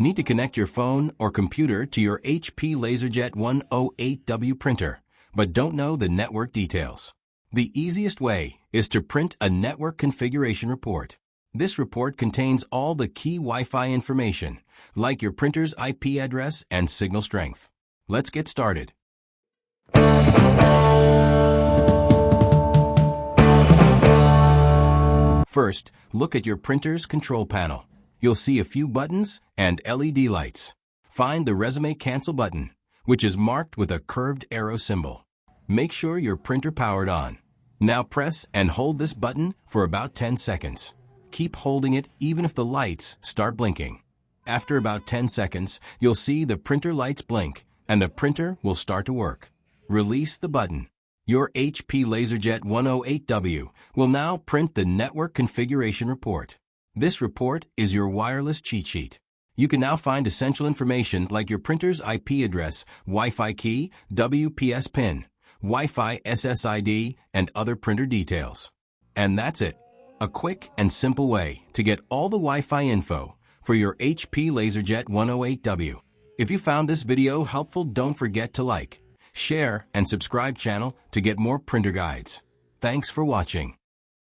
Need to connect your phone or computer to your HP Laserjet 108W printer, but don't know the network details? The easiest way is to print a network configuration report. This report contains all the key Wi-Fi information, like your printer's IP address and signal strength. Let's get started. First, look at your printer's control panel. You'll see a few buttons and LED lights. Find the Resume Cancel button, which is marked with a curved arrow symbol. Make sure your printer powered on. Now press and hold this button for about 10 seconds. Keep holding it even if the lights start blinking. After about 10 seconds, you'll see the printer lights blink and the printer will start to work. Release the button. Your HP Laserjet 108W will now print the network configuration report. This report is your wireless cheat sheet. You can now find essential information like your printer's IP address, Wi-Fi key, WPS pin, Wi-Fi SSID, and other printer details. And that's it. A quick and simple way to get all the Wi-Fi info for your HP Laserjet 108W. If you found this video helpful, don't forget to like, share, and subscribe channel to get more printer guides. Thanks for watching.